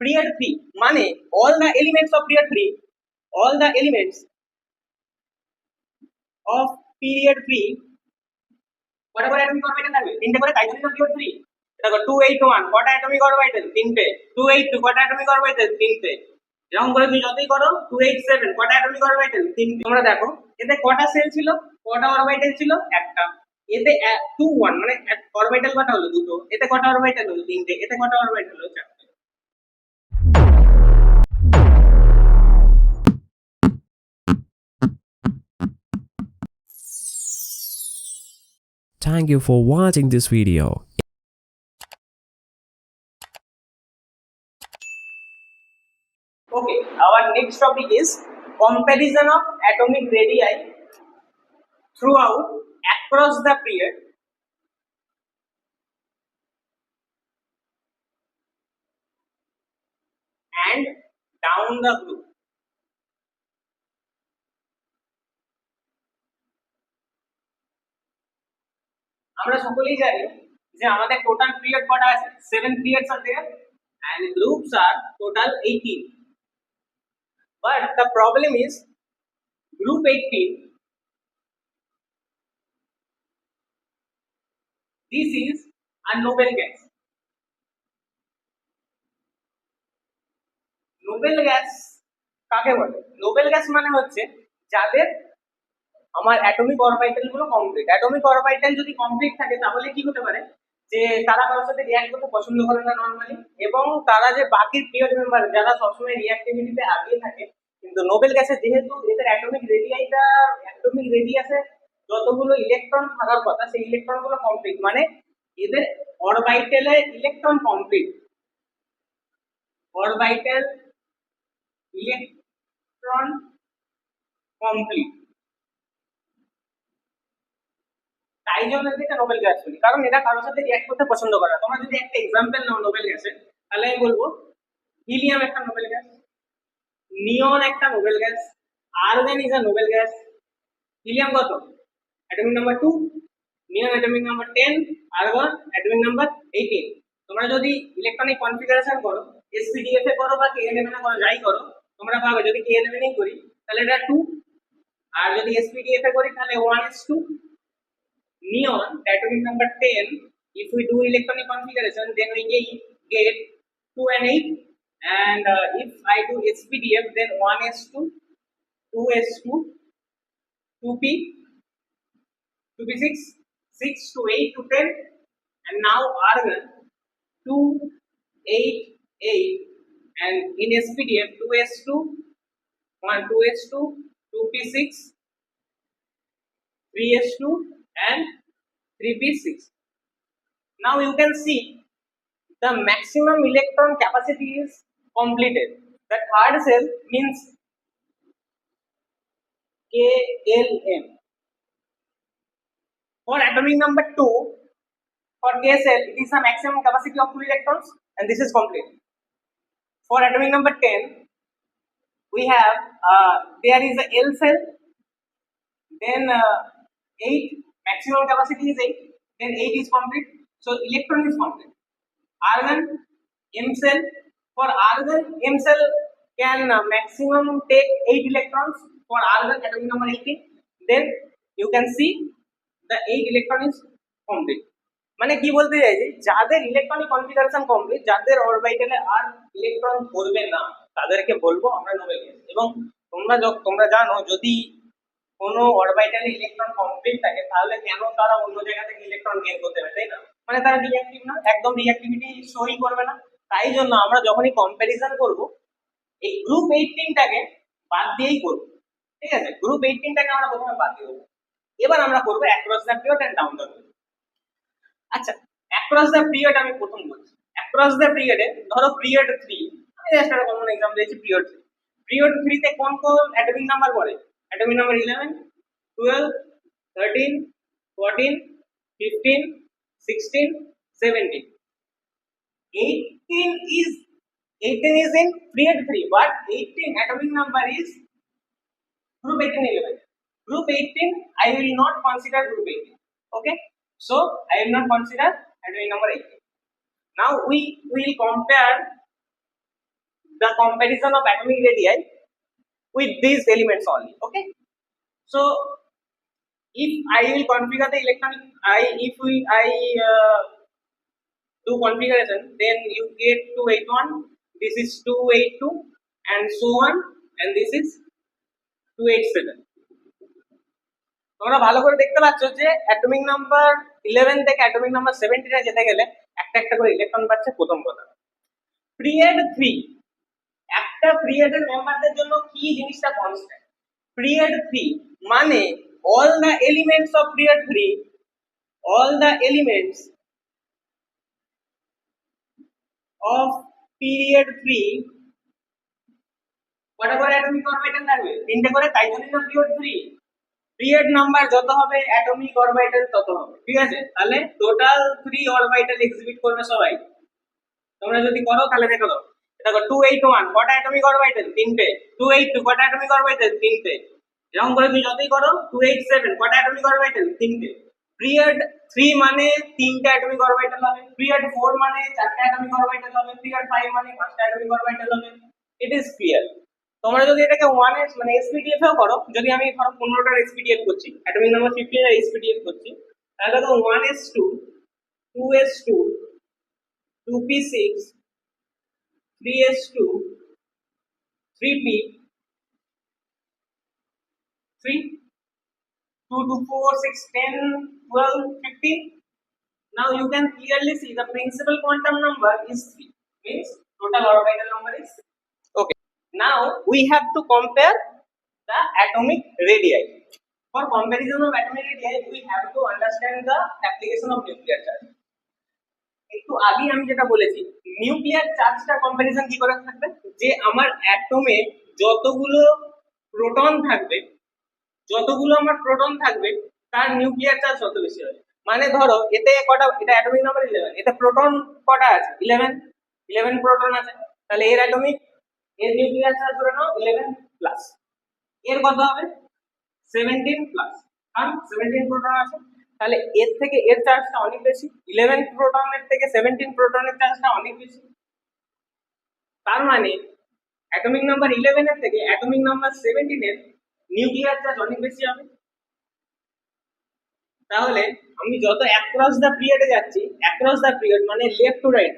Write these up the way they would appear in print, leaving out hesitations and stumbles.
period 3 মানে all the elements of period 3 all the elements of period 3 কটা করে atomic orbital থাকবে তিনটে করে তাই জন্য পিরিয়ড 3 দেখো 281 কটা অ্যাটমিক অরবিটাল তিনটে 282 কটা অ্যাটমিক অরবিটাল তিনটে এরকম করে তুমি যতই করো 287 কটা অ্যাটমিক অরবিটাল তিনটে তোমরা দেখো এতে কটা সেল ছিল কটা অরবিটাল ছিল একটা এতে 21 মানে অরবিটাল কটা হলো দুটো এতে কটা অরবিটাল হলো তিনটে এতে কটা অরবিটাল হলো চারটে Thank you for watching this video. Okay, our next topic is comparison of atomic radii throughout across the period and down the group. আমরা সকলেই জানি যে আমাদের টোটাল পিরিয়ড কটা আছে 7 periods are there and groups are total 18 but the problem is group 18 this is a noble gas Nobel gas কাকে বলে Nobel gas মানে হচ্ছে যাদের আমার অ্যাটমিক অরবিটাল গুলো কমপ্লিট অ্যাটমিক অরবিটাল যদি কমপ্লিট থাকে তাহলে কি হতে পারে যে তারা কারোর সাথে রিঅ্যাক্ট করতে পছন্দ করে না নরমালি এবং তারা যে বাকি পিরিয়ড মেম্বার যারা সবসময় রিঅ্যাক্টিভিটিতে আগিয়ে থাকে কিন্তু নোবেল গ্যাসে যেহেতু এদের অ্যাটমিক রেডিয়াসে যতগুলো ইলেকট্রন থাকার কথা সেই ইলেকট্রন গুলো কমপ্লিট মানে এদের অরবিটালে electron complete orbital electron complete তাই জন্য এদেরকে নোবেল গ্যাস বলি কারণ এরা কারোর সাথে রিঅ্যাক্ট করতে পছন্দ করে তোমরা যদি একটা এক্সাম্পল নাও নোবেল গ্যাসের তাহলে আমি বলবো হিলিয়াম একটা নোবেল গ্যাস নিয়ন একটা noble gas argon is a noble gas helium কত atomic number 2 neon atomic number 10 argon atomic number 18 তোমরা যদি ইলেকট্রনিক কনফিগারেশন করো sp-df এ করো বা kn-m এ করো যাই করো তোমরা পাবে যদি kn-m এ করি তাহলে এটা 2 আর যদি sp-df এ করি তাহলে 1:2 neon atomic number 10 if we do electronic configuration then we get 2 and 8 and if I do SPDF then 1:2 2:2 2p 2p6 6 to 8 to 10 and now argon 2 8 8 and in SPDF 2:2 1 2:2 2p6 3:2 and 3p6. Now you can see the maximum electron capacity is completed. The third cell means KLM. For atomic number 2, for K cell, it is the maximum capacity of 2 electrons and this is complete. For atomic number 10, we have there is a L cell, then 8 maximum capacity is 8 then 8 is complete so electron is complete argon m cell for argon m cell can maximum take 8 electrons for argon atomic number 18 then you can see the 8 electron is complete মানে কি বলতে চাইছি যাদের electronic configuration complete যাদের অরবিটালে আর electron ধরবে না তাদেরকে বলবো আমরা নোবেল গ্যাস এবং তোমরা জানো যদি কোনো অরবিটালে ইলেকট্রন কমপ্লিট থাকে তাহলে কেন তারা অন্য জায়গা থেকে ইলেকট্রন গেইন করতে পারে তাই না মানে তারা রিঅ্যাক্টিভ না একদম রিঅ্যাক্টিভিটি শোই করবে না তাই জন্য আমরা যখনই কম্প্যারিজন করব এই গ্রুপ 18 টাকে বাদ দিয়েই করব ঠিক আছে গ্রুপ 18 টাকে আমরা প্রথমে বাদ দিয়ে দেব এবার আমরা করব across the period and down the group আচ্ছা অ্যাক্রস দ্য পিরিয়ড আমি প্রথম বলছি অ্যাক্রস দ্য পিরিয়ডে ধরো পিরিয়ড 3 আমি জাস্ট একটা কমন एग्जांपल দিয়েছি পিরিয়ড 3 তে কোন কোন অ্যাটমিক নাম্বার পড়ে atomic number 11 12 13 14 15 16 17 18 is in period 3 but 18 atomic number is group 18 11 group 18 I will not consider group 18 okay so I will not consider atomic number 18 now we will compare comparison of atomic radii with these elements only. Okay, so if I will configure the electronic, do configuration, then you get 281, this is 282 and so on, and this is 287. তোমরা ভালো করে দেখতে পাচ্ছ যে atomic number 11 থেকে atomic number 17 এ যেতে গেলে একটা একটা করে ইলেকট্রন পাচ্ছে প্রথম কথা। পিরিয়ড 3, একটা পিরিয়ডের মেম্বারদের জন্য কি জিনিসটা কনস্ট্যান্ট? পিরিয়ড 3 মানে all the elements of period 3, all the elements of period 3 কটা করে অ্যাটমিক অরবিটাল থাকবে? তিনটে করে, তাই জন্য না পিরিয়ড 3। পিরিয়ড নাম্বার যত হবে অ্যাটমিক অরবিটাল তত হবে, ঠিক আছে? তাহলে টোটাল 3 অরবিটাল এক্সিবিট করবে সবাই। তোমরা যদি করো তাহলে দেখো দাও, দেখো 281 কটা অ্যাটমিক অরবিটাল? তিনটে। 282 কটা অ্যাটমিক অরবিটাল? তিনটে। এরকম করে তুমি যতই করো, 287 কটা অ্যাটমিক অরবিটাল? তিনটে। পিরিয়ড 3 মানে তিনটে অ্যাটমিক অরবিটাল হবে, পিরিয়ড 4 মানে চারটে অ্যাটমিক অরবিটাল হবে, পিরিয়ড 5 মানে পাঁচটা অ্যাটমিক অরবিটাল হবে। It is clear. তোমরা যদি এটাকে 1s মানে এসপিডিএফ এও করো, যদি আমি ধরো 15টার এসপিডিএফ করছি, অ্যাটমিক নাম্বার 15 এর এসপিডিএফ করছি, তাহলে দেখো 1s2 2s2 2p6 3s2 3p 3 2 2 4 6 10 12 15. Now you can clearly see the principal quantum number is 3, means total orbital number is 3. Okay, now we have to compare the atomic radii. For comparison of atomic radii, we have to understand the application of nuclear charge. একটু আগে আমি যেটা বলেছি, nuclear চার্জটা comparison কি করে থাকবে? যে আমার অ্যাটমে যতগুলো প্রোটন থাকবে, যতগুলো আমার প্রোটন থাকবে তার নিউক্লিয়ার চার্জ তত বেশি হবে। মানে ধরো এতে কটা, এটা অ্যাটমিক নাম্বার 11, এতে প্রোটন কটা আছে? 11 প্রোটন আছে, তাহলে এর অ্যাটমিক, এর নিউক্লিয়ার চার্জ ধরে নাও 11 প্লাস, এর কত হবে? 17 প্লাস, কারণ 17 প্রোটন আছে, তাহলে এর থেকে এর চার্জটা অনেক বেশি। 11 প্রোটনের থেকে 17 প্রোটনের চার্জটা অনেক বেশি। তার মানে অ্যাটমিক নাম্বার 11 এর থেকে অ্যাটমিক নাম্বার 17 এর নিউক্লিয়ার চার্জ অনেক বেশি হবে। তাহলে আমি যত অ্যাক্রস দা পিরিয়ডে যাচ্ছি, অ্যাক্রস দা পিরিয়ড মানে লেফট টু রাইট,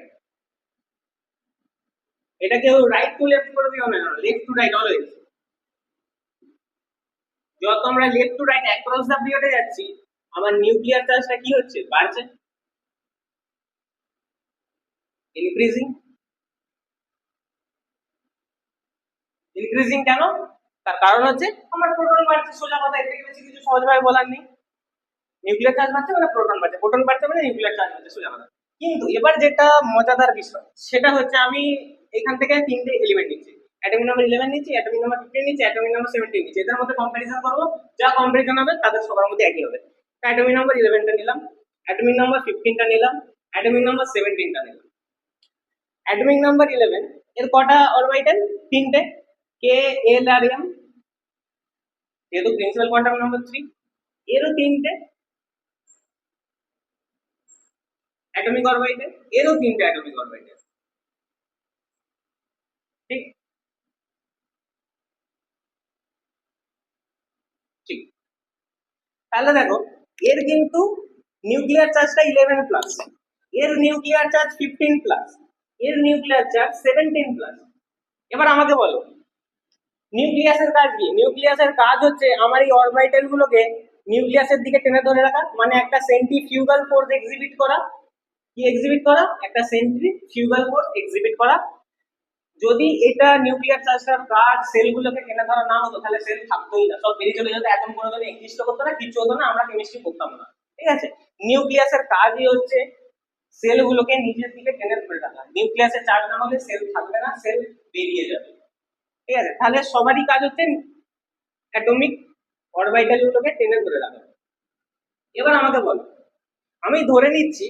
এটা কেউ রাইট টু লেফট করে দিও না, লেফট টু রাইট অলওয়েজ। যত আমরা লেফট টু রাইট অ্যাক্রস দা পিরিয়ডে যাচ্ছি, আমার নিউক্লিয়ার চার্জটা কি হচ্ছে? বাড়ছে, ইনক্রিজিং। ইনক্রিজিং কেন? তার কারণ হচ্ছে আমার প্রোটন বাড়ছে, সোজা কথা, এর থেকে বেশি কিছু সহজভাবে বলার নেই। নিউক্লিয়ার চার্জ বাড়ছে মানে প্রোটন বাড়ছে, প্রোটন বাড়ছে মানে নিউক্লিয়ার চার্জ বাড়ছে, সোজা কথা। কিন্তু এবার যেটা মজাদার বিষয় সেটা হচ্ছে আমি এখান থেকে তিনটে এলিমেন্ট নিচ্ছি, অ্যাটমিক নাম্বার 11 নিচ্ছি, অ্যাটমিক নাম্বার 15 নিচ্ছি, অ্যাটমিক নাম্বার 17 নিচ্ছি, এদের মধ্যে কম্পারিজন করব, যা কম্পারিজন হবে তাদের সবার মধ্যে একই হবে। অ্যাটমিক নাম্বার 11টা নিলাম, অ্যাটমিক নাম্বার 15টা নিলাম, অ্যাটমিক নাম্বার 17টা নিলাম। অ্যাটমিক নাম্বার 11 এর কটা অরবিটাল? তিনটে, কে এল আর এম, যেহেতু প্রিন্সিপাল কোয়ান্টাম নাম্বার 3, এরও তিনটে অ্যাটমিক অরবিটাল, এরও তিনটে অ্যাটমিক অরবিটাল, ঠিক ঠিক। তাহলে দেখো এর কিন্তু নিউক্লিয়ার চার্জটা 11 প্লাস, এর নিউক্লিয়ার চার্জ 15 প্লাস, এর নিউক্লিয়ার চার্জ 17 প্লাস। এবার আমাকে বলো নিউক্লিয়াসের কাজ কি? নিউক্লিয়াসের কাজ হচ্ছে আমার এই অরবিটাল গুলোকে নিউক্লিয়াসের দিকে টেনে ধরে রাখা, মানে একটা সেন্ট্রিফিউগাল ফোর্স এক্সিবিট করা। কি এক্সিবিট করা? একটা সেন্ট্রিফিউগাল ফোর্স এক্সিবিট করা। যদি এটা নিউক্লিয়ার চার্জটার কাজ সেলগুলোকে টেনে ধরা না হতো, তাহলে সেল থাকতোই না, সব বেরিয়ে চলে যেত, এটম কোনো দিন এক্সিস্ট করতো না, কিছু হতো না, আমরা কেমিস্ট্রি করতাম না, ঠিক আছে? নিউক্লিয়াসের কাজই হচ্ছে সেলগুলোকে নিজের দিকে টেনে ধরে রাখা। নিউক্লিয়াসের চার্জ না হলে সেল থাকবে না, সেল বেরিয়ে যাবে, ঠিক আছে? তাহলে সবারই কাজ হচ্ছে অ্যাটমিক অরবিটাল গুলোকে টেনে ধরে রাখা। এবার আমাকে বলো, আমি ধরে নিচ্ছি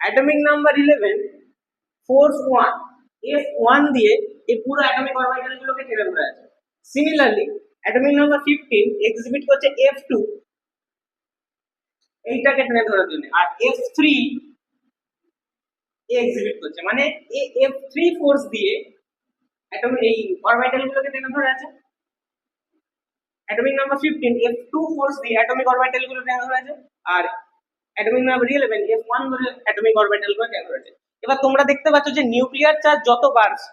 অ্যাটমিক নাম্বার 11 ফোর্স 1 F1 দিয়ে এই পুরো অ্যাটমিক অরবিটাল গুলোকে টেনে ধরে আছে। সিমিলারলি অ্যাটমিক নাম্বার 15 এক্সিবিট করছে F2 এইটাকে টেনে ধরার জন্য, আর F3 এক্সিবিট করছে, মানে এই F3 ফোর্স দিয়ে এই অরবিটাল গুলোকে টেনে ধরে আছে। অ্যাটমিক নাম্বার 15 F2 ফোর্স দিয়ে অ্যাটমিক অরবিটাল গুলো টেনে ধরে আছে, আর অ্যাটমিক নাম্বার 11 F1 ধরে অ্যাটমিক অরবিটাল গুলো টেনে ধরে আছে। এবার তোমরা দেখতে পাচ্ছ যে নিউক্লিয়ার চার্জ যত বাড়ছে,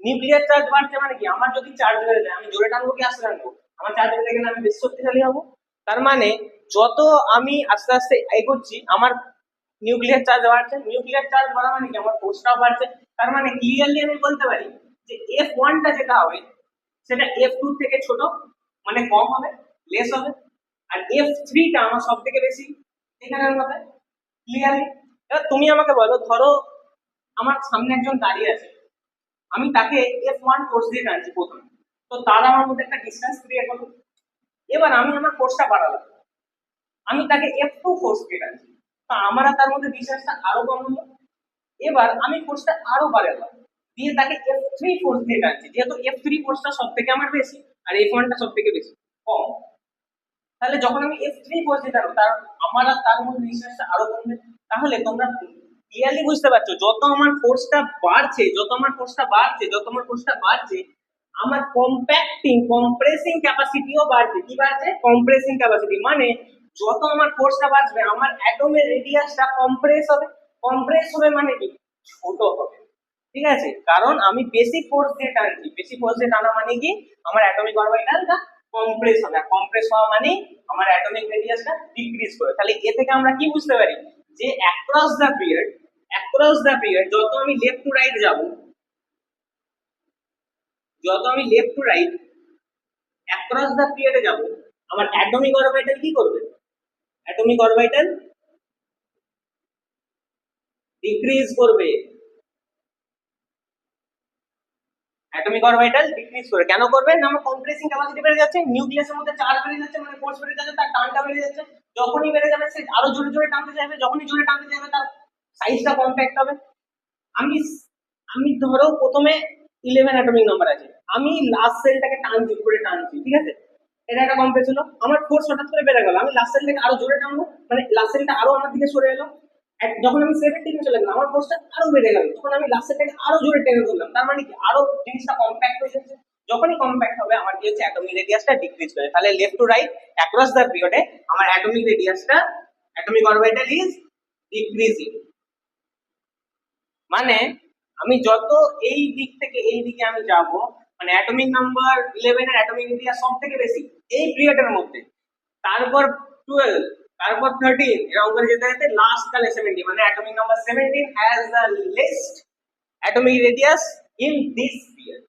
নিউক্লিয়ার চার্জ বাড়ছে মানে কি, আমার যদি চার্জ বেড়ে যায় আমি জোরে টানবো কি আস্তে টানবো? আমার চার্জ বেড়ে গেলে আমি বেশি শক্তিশালী হবো। তার মানে যত আমি আস্তে আস্তে এগোচ্ছি আমার নিউক্লিয়ার চার্জ বাড়ছে, নিউক্লিয়ার চার্জ বাড়া মানে কি আমার ফোর্সটাও বাড়ছে। তার মানে ক্লিয়ারলি আমি বলতে পারি যে F1টা যেটা হবে সেটা F2 থেকে ছোট, মানে কম হবে, লেস হবে, আর F3টা আমার সব থেকে বেশি এখানের মধ্যে। ক্লিয়ারলি? এবার তুমি আমাকে বলো, ধরো আমার সামনে একজন দাঁড়িয়ে আছে, আমি তাকে F1 ফোর্স দিয়ে টানছি প্রথমে, তো তার আমার মধ্যে একটা ডিসটেন্স ক্রিয়েট হলো। এবার আমি আমার ফোর্সটা বাড়ালাম, আমি তাকে F2 ফোর্স দিয়ে টানছি, তো আমার আর তার মধ্যে ডিসটেন্সটা আরো কম হলো। এবার আমি ফোর্সটা আরো বাড়ালাম, দিয়ে তাকে F3 ফোর্স দিয়ে টানছি, যেহেতু F3 ফোর্সটা সব থেকে আমার বেশি আর F1টা সব থেকে বেশি কম। তাহলে যখন আমি F3 ফোর্স দিয়ে টানবো তার আমার আর তার মধ্যে ডিসটেন্সটা আরো কমবে। তাহলে তোমরা ক্লিয়ারলি বুঝতে পারছো, যত আমার ফোর্সটা বাড়ছে, যত আমার ফোর্সটা বাড়ছে, যত আমার ফোর্সটা বাড়ছে, আমার কম্প্রেসিং ক্যাপাসিটিও বাড়ছে। কি বাড়ছে? Compressing capacity. মানে যত আমার ফোর্সটা বাড়বে আমার অ্যাটমের রেডিয়াসটা কম্প্রেস হবে। কম্প্রেস হবে মানে কি? ছোট হবে। ঠিক আছে, কারণ আমি বেশি ফোর্স দিয়ে টানছি, বেশি ফোর্স দিয়ে টানা মানে কি আমার অ্যাটমিক অরবিটালটা কম্প্রেস হবে, আর কম্প্রেস হওয়া মানে আমার অ্যাটমিক রেডিয়াসটা ডিক্রিজ করে। তাহলে এ থেকে আমরা কি বুঝতে পারি যে অ্যাক্রস দ্য পিরিয়ড যত আমি লেফট টু রাইট যাব, যত আমি left to right across the পিরিয়ডে যাব, আমার অ্যাটমিক অরবিটাল কি করবে? অ্যাটমিক অরবিটাল ডিক্রিজ করবে। অ্যাটমিক অরবিটাল ডিক্রিজ করে। কেন করবে? না আমার কম্প্রেসিং ক্যাপাসিটি বেড়ে যাচ্ছে, নিউক্লিয়াসের মধ্যে চার্জ বেড়ে যাচ্ছে, মানে ফোর্স বেড়ে যাচ্ছে, তার টানটা বেড়ে যাচ্ছে। যখনই বেড়ে যাবে সে আরো জোরে জোরে টানতে চাইবে, যখনই জোরে টানতে চাইবে তার সাইজটা কম্প্যাক্ট হবে। আমি আমি ধরো প্রথমে 11 অ্যাটমিক নাম্বার আছে, আমি লাস্ট সেলটাকে টানছি, উপরে টানছি, ঠিক আছে, এটা একটা কম্প্রেস হলো, আমার ফোর্স হঠাৎ করে বেড়ে গেল, আমি লাস্ট সেলটাকে আরো জোরে টানবো, মানে লাস্ট সেলটা আরো আমার দিকে সরে এলো। যখন আমি 17 চলে গেলাম আমার ফোর্সটা আরো বেড়ে গেল, তখন আমি লাস্ট সেলটাকে আরো জোরে টেনে ধরলাম, তার মানে কি আরো জিনিসটা কম্প্যাক্ট হয়ে যাচ্ছে। যখনই কম্প্যাক্ট হবে আমার কি হচ্ছে? অ্যাটমিক রেডিয়াসটা ডিক্রিজ করে। তাহলে left to right across the পিরিয়ডে আমার অ্যাটমিক রেডিয়াসটা, অ্যাটমিক অরবিটাল ইজ ডিক্রিজিং। মানে আমি যত এই দিক থেকে এই দিকে আমি যাব, মানে অ্যাটমিক নাম্বার 11 এর অ্যাটমিক রেডিয়াস সব থেকে বেশি এই পিরিয়ডের মধ্যে, তারপর 12, তারপর 13, এরকম করে যেতে যেতে লাস্ট কালে 70, মানে atomic number 17 has the least atomic radius in this period.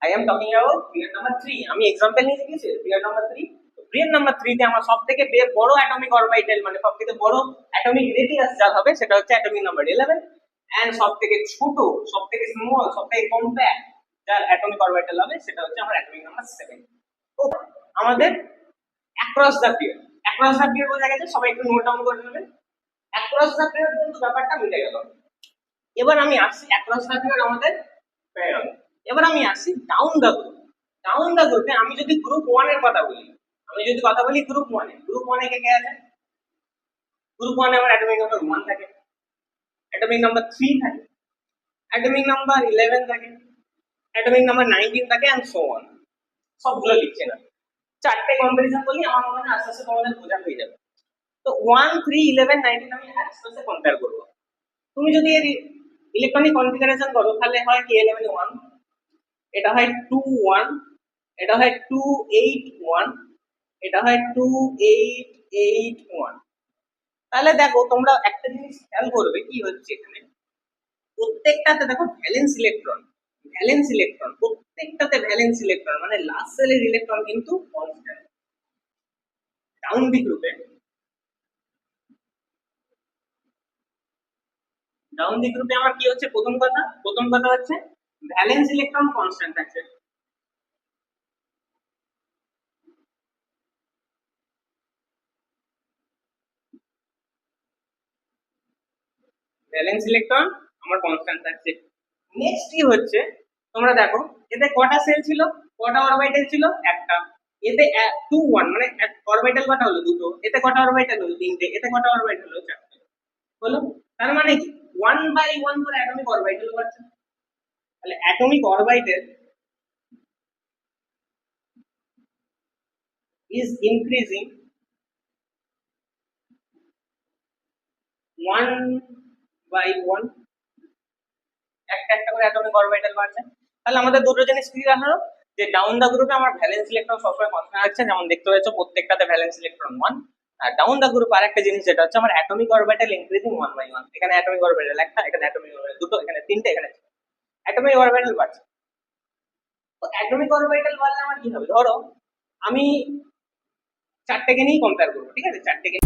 I am talking about period number 3. আমি एग्जांपल নিয়ে দিয়েছি period number 3। তো period number 3 তে আমার সবথেকে বড় অ্যাটমিক অরবিটাল, মানে সবথেকে বড় অ্যাটমিক রেডিয়াস যা হবে সেটা হচ্ছে অ্যাটমিক নাম্বার 11, এন্ড সবথেকে ছোট, সবথেকে স্মল, সবথেকে কম্প্যাক্ট যার অ্যাটমিক অরবিটাল হবে সেটা হচ্ছে আমার অ্যাটমিক নাম্বার 7। তো আমাদের অ্যাক্রস দ্য পিরিয়ড বোঝা গেছে, সবাই একটু নোট ডাউন করে নেবেন। অ্যাক্রস দ্য পিরিয়ড কিন্তু ব্যাপারটা মিটে গেল। এবার আমি আসছি অ্যাক্রস দ্য পিরিয়ড আমাদের হয়ে গেল। এবার আমি আসি down the group. Down the গ্রুপে আমি যদি গ্রুপ 1 এর কথা বলি, গ্রুপ 1 এ কে কে আছে? গ্রুপ 1 এ আমার অ্যাটমিক নাম্বার 1 থাকে, অ্যাটমিক নাম্বার 3 থাকে, অ্যাটমিক নাম্বার 11 থাকে, অ্যাটমিক নাম্বার 19 থাকে, এন্ড সো অন। সবগুলো লিখছে না, চারটে কম্পারিজন করলে আমার মনে হয় আস্তে আস্তে তোমাদের বোঝা হয়ে যাবে। তো 1, 3, 11, 19 আমি আস্তে আস্তে কম্পেয়ার করব। তুমি যদি এর ইলেকট্রনিক কনফিগারেশন করো তাহলে হয় কি 11 1, এটা হয় 2 1, এটা হয় 2 8 1, এটা হয় 2 8 8 1। তাহলে দেখো তোমরা একটা জিনিস খেয়াল করবে কি হচ্ছে এখানে, প্রত্যেকটাতে দেখো ভ্যালেন্স ইলেকট্রন, প্রত্যেকটাতে ভ্যালেন্স ইলেকট্রন, মানে লাস্ট সেলের ইলেকট্রন কিন্তু কনস্ট্যান্ট। ডাউন দি গ্রুপে আমার কি হচ্ছে? প্রথম কথা হচ্ছে ভ্যালেন্স ইলেকট্রন কনস্ট্যান্ট আছে। ভ্যালেন্স ইলেকট্রন আমার কনস্ট্যান্ট থাকছে। নেক্সট কি হচ্ছে তোমরা দেখো, এতে কটা সেল ছিল, কটা অরবিটাল ছিল? একটা। এতে 2 1, মানে অরবিটাল কটা হলো? দুটো। এতে কটা অরবিটাল হলো? তিনটে। এতে কটা অরবিটাল হলো? চারটে। হলো। তার মানে কি 1 বাই 1 করে অ্যাটমিক অরবিটাল বাড়ছে। তাহলে atomic orbital is increasing 1 by 1, একটা একটা করে অ্যাটমিক অরবিটাল বাড়ছে। তাহলে আমাদের দুটো জিনিস ক্লিয়ার হলো যে ডাউন দা গ্রুপে আমার ভ্যালেন্স ইলেকট্রন সবসময় কনস্ট্যান্ট আছে, যেমন দেখতে পাচ্ছ প্রত্যেকটাতে ভ্যালেন্স ইলেকট্রন 1। আর ডাউন দা গ্রুপ আরেকটা জিনিস যেটা হচ্ছে আমার অ্যাটমিক অরবিটাল ইনক্রিজিং 1 by 1, এখানে অ্যাটমিক অরবিটাল একটা, এখানে অ্যাটমিক অরবিটাল দুটো, এখানে তিনটে, এখানে অ্যাটমিক অরবিটাল বাড়ছে। তো অ্যাটমিক অরবিটাল বাড়লে আমার কি হবে, ধরো আমি চারটেকে নিয়েই কম্পেয়ার করবো, ঠিক আছে, চারটেকে